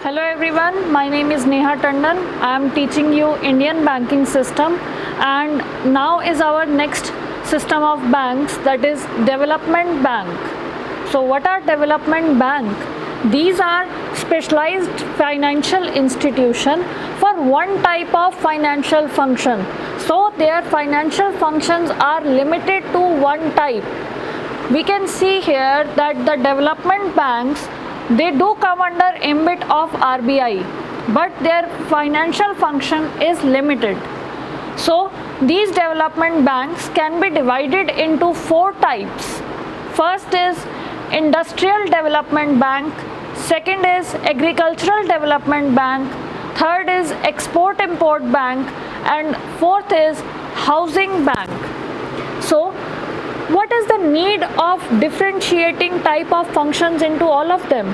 Hello everyone, my name is Neha Tandon. I am teaching you Indian banking system, and now is our next system of banks, that is development bank. So what are development bank? These are specialized financial institution for one type of financial function. So their financial functions are limited to one type. We can see here that the development banks, they do come under ambit of RBI, but their financial function is limited. So these development banks can be divided into four types. First is industrial development bank, second is agricultural development bank, third is export import bank, and fourth is housing bank. So what is the need of differentiating type of functions into all of them?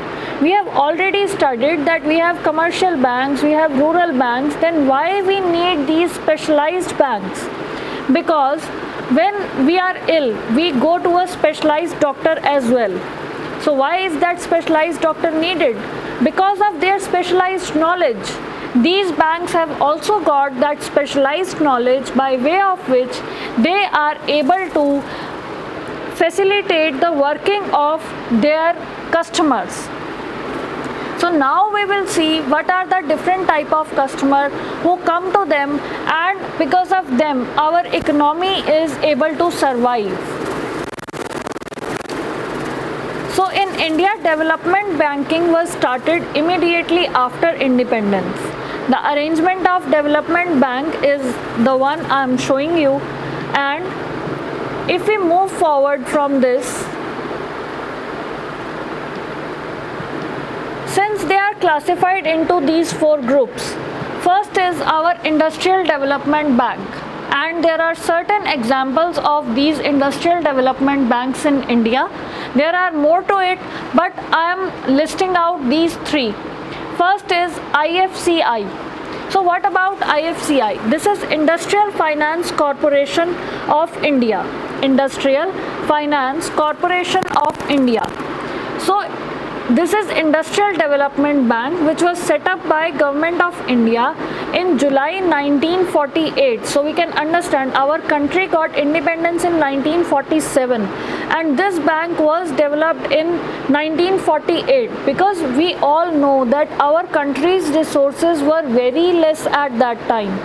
We have already studied that we have commercial banks, we have rural banks, then why we need these specialized banks? Because when we are ill, we go to a specialized doctor as well. So why is that specialized doctor needed? Because of their specialized knowledge. These banks have also got that specialized knowledge by way of which they are able to facilitate the working of their customers. So now we will see what are the different type of customers who come to them, and because of them our economy is able to survive. So in India, development banking was started immediately after independence. The arrangement of development bank is the one I am showing you, and if we move forward from this, since they are classified into these four groups, first is our industrial development bank, and there are certain examples of these industrial development banks in India. There are more to it, but I am listing out these three. First is IFCI. So what about IFCI? This is Industrial Finance Corporation of India. Industrial Finance Corporation of India. So this is Industrial Development Bank, which was set up by Government of India in July 1948. So we can understand our country got independence in 1947, and this bank was developed in 1948, because we all know that our country's resources were very less at that time.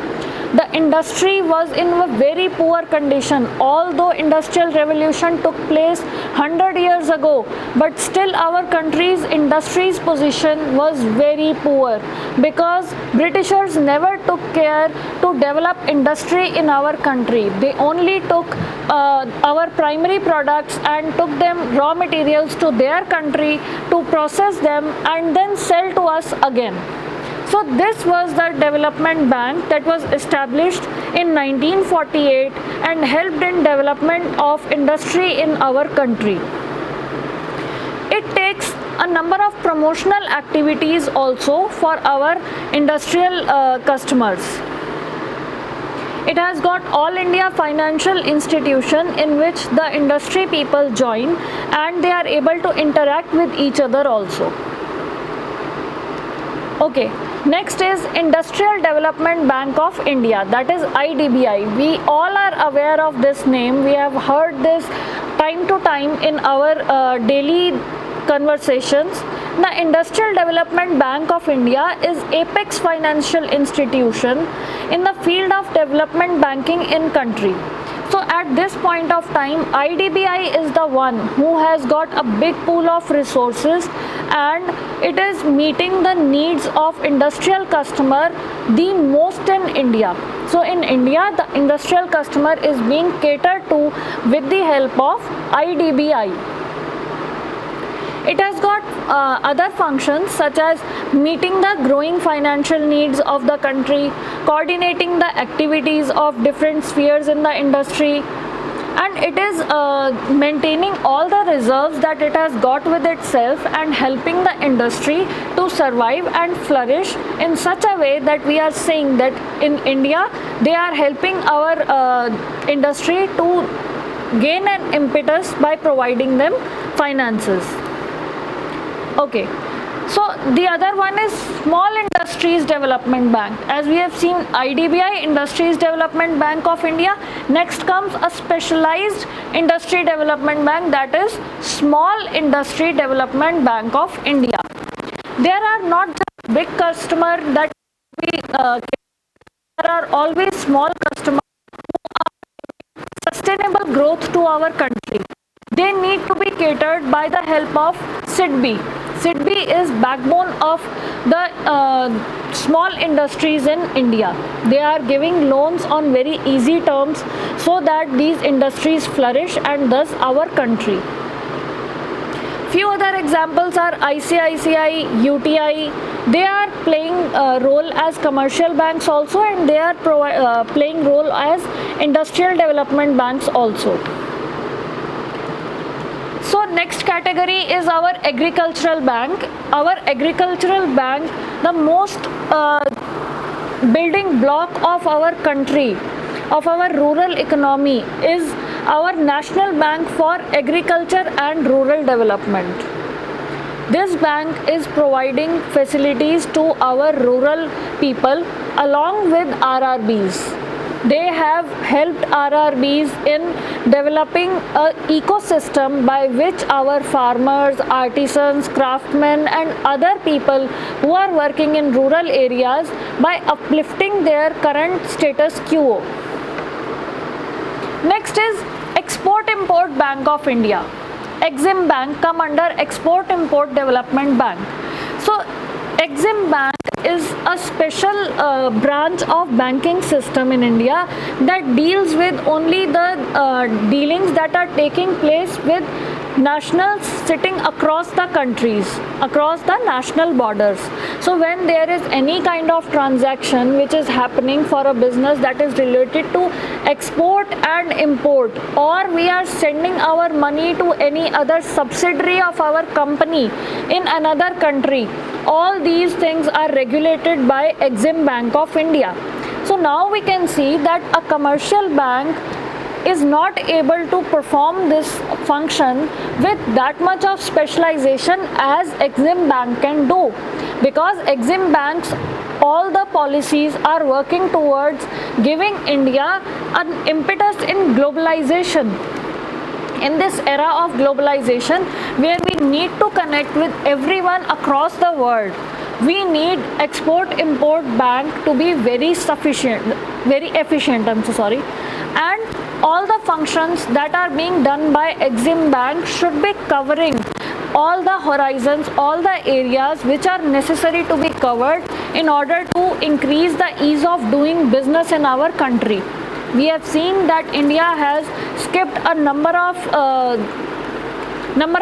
The industry was in a very poor condition. Although industrial revolution took place 100 years ago, but still our country's industry's position was very poor, because Britishers never took care to develop industry in our country. They only took our primary products and took them raw materials to their country to process them and then sell to us again. So this was the development bank that was established in 1948 and helped in development of industry in our country. It takes a number of promotional activities also for our industrial customers. It has got All India Financial Institution, in which the industry people join and they are able to interact with each other also. Okay, next is Industrial Development Bank of India, that is IDBI. We all are aware of this name. We have heard this time to time in our daily conversations. The Industrial Development Bank of India is apex financial institution in the field of development banking in country. So at this point of time, IDBI is the one who has got a big pool of resources, and it is meeting the needs of industrial customer the most in India. So in India, the industrial customer is being catered to with the help of IDBI. It has got other functions such as meeting the growing financial needs of the country, coordinating the activities of different spheres in the industry, and it is maintaining all the reserves that it has got with itself and helping the industry to survive and flourish in such a way that we are saying that in India they are helping our industry to gain an impetus by providing them finances. Okay, So the other one is Small Industries Development Bank. As we have seen, IDBI, Industries Development Bank of India. Next comes a specialized industry development bank, that is Small Industry Development Bank of India. There are not just big customers that there are always small customers who are sustainable growth to our country. They need to be catered by the help of SIDBI. SIDBI is backbone of the small industries in India. They are giving loans on very easy terms so that these industries flourish and thus our country. Few other examples are ICICI, UTI. They are playing a role as commercial banks also, and they are playing role as industrial development banks also. So next category is our agricultural bank. Our agricultural bank, the most building block of our country, of our rural economy, is our National Bank for Agriculture and Rural Development. This bank is providing facilities to our rural people along with RRBs. They have helped RRBs in developing an ecosystem by which our farmers, artisans, craftsmen and other people who are working in rural areas by uplifting their current status quo. Next is Export-Import Bank of India. Exim Bank come under Export-Import Development Bank. So Exim Bank is a special branch of banking system in India that deals with only the dealings that are taking place with nationals sitting across the countries, across the national borders. So when there is any kind of transaction which is happening for a business that is related to export and import, or we are sending our money to any other subsidiary of our company in another country, all these things are regulated by Exim Bank of India. So now we can see that a commercial bank is not able to perform this function with that much of specialization as Exim Bank can do, because Exim Banks, all the policies are working towards giving India an impetus in globalization. In this era of globalization, where we need to connect with everyone across the world, we need Export-Import Bank to be very efficient, and all the functions that are being done by Exim Bank should be covering all the horizons, all the areas which are necessary to be covered in order to increase the ease of doing business in our country. We have seen that India has skipped a number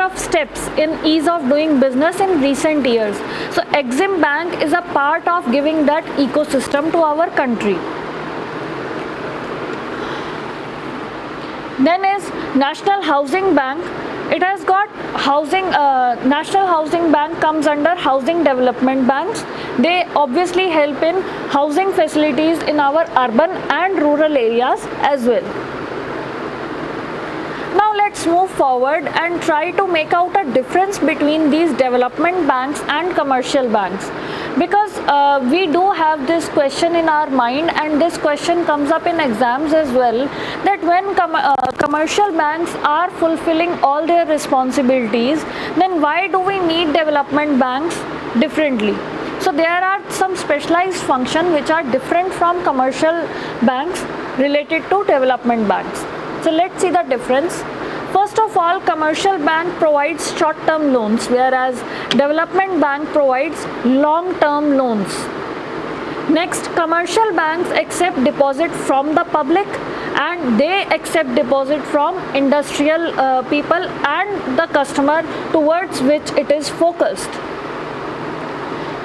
of steps in ease of doing business in recent years. So Exim Bank is a part of giving that ecosystem to our country. Then is National Housing Bank. It has got housing, National Housing Bank comes under housing development banks. They obviously help in housing facilities in our urban and rural areas as well. Now let's move forward and try to make out a difference between these development banks and commercial banks, because we do have this question in our mind, and this question comes up in exams as well, that when commercial banks are fulfilling all their responsibilities, then why do we need development banks differently? So there are some specialized functions which are different from commercial banks related to development banks. So let's see the difference. First of all, commercial bank provides short-term loans, whereas development bank provides long-term loans. Next, commercial banks accept deposit from the public, and they accept deposit from industrial people and the customer towards which it is focused.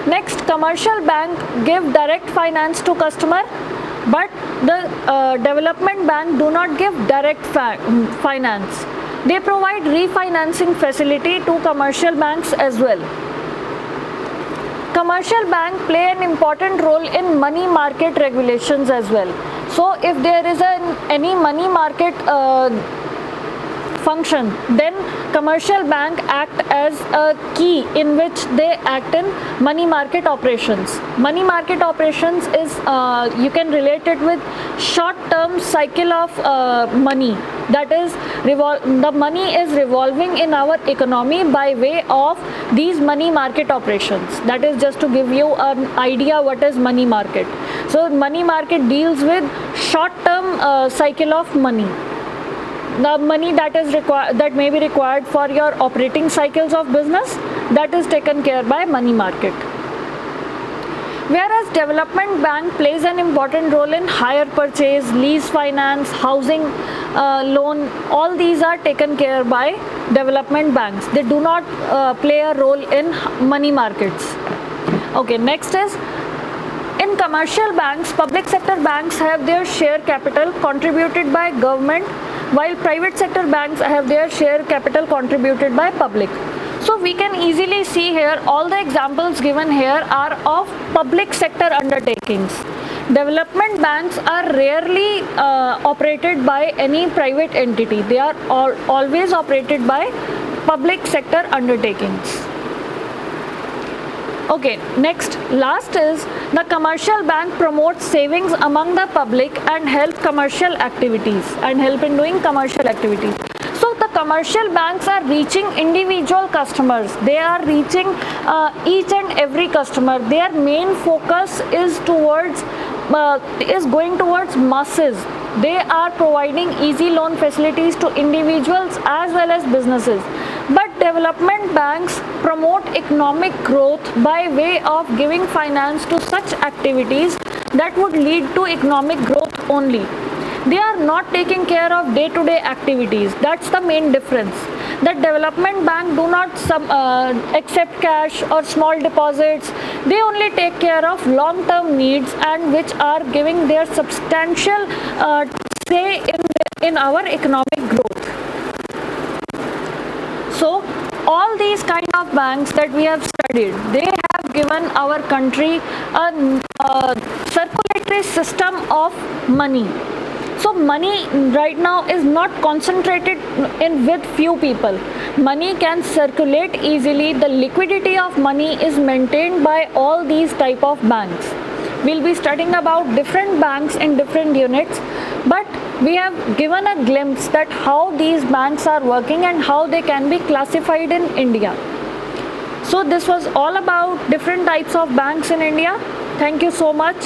Next, commercial bank give direct finance to customer, but the development bank do not give direct finance. They provide refinancing facility to commercial banks as well. Commercial bank play an important role in money market regulations as well. So if there is any money market function, then commercial bank act as a key in which they act in money market operations. Money market operations is you can relate it with short term cycle of money, that is the money is revolving in our economy by way of these money market operations. That is just to give you an idea what is money market. So money market deals with short term cycle of money. The money that is required, that may be required for your operating cycles of business, that is taken care by money market. Whereas development bank plays an important role in hire purchase, lease finance, housing loan, all these are taken care by development banks. They do not play a role in money markets. Okay, next is in commercial banks, public sector banks have their share capital contributed by government, while private sector banks have their share capital contributed by public. So we can easily see here all the examples given here are of public sector undertakings. Development banks are rarely operated by any private entity. They are always operated by public sector undertakings. Okay, next, last is the commercial bank promotes savings among the public and help commercial activities and help in doing commercial activities. So the commercial banks are reaching individual customers. They are reaching each and every customer. Their main focus is going towards masses. They are providing easy loan facilities to individuals as well as businesses. But development banks promote economic growth by way of giving finance to such activities that would lead to economic growth only. They are not taking care of day-to-day activities. That's the main difference. The development bank do not accept cash or small deposits. They only take care of long-term needs and which are giving their substantial say in our economic growth. So all these kind of banks that we have studied, they have given our country a circulatory system of money. So money right now is not concentrated in with few people. Money can circulate easily. The liquidity of money is maintained by all these type of banks. We'll be studying about different banks in different units, but we have given a glimpse that how these banks are working and how they can be classified in India. So this was all about different types of banks in India. Thank you so much.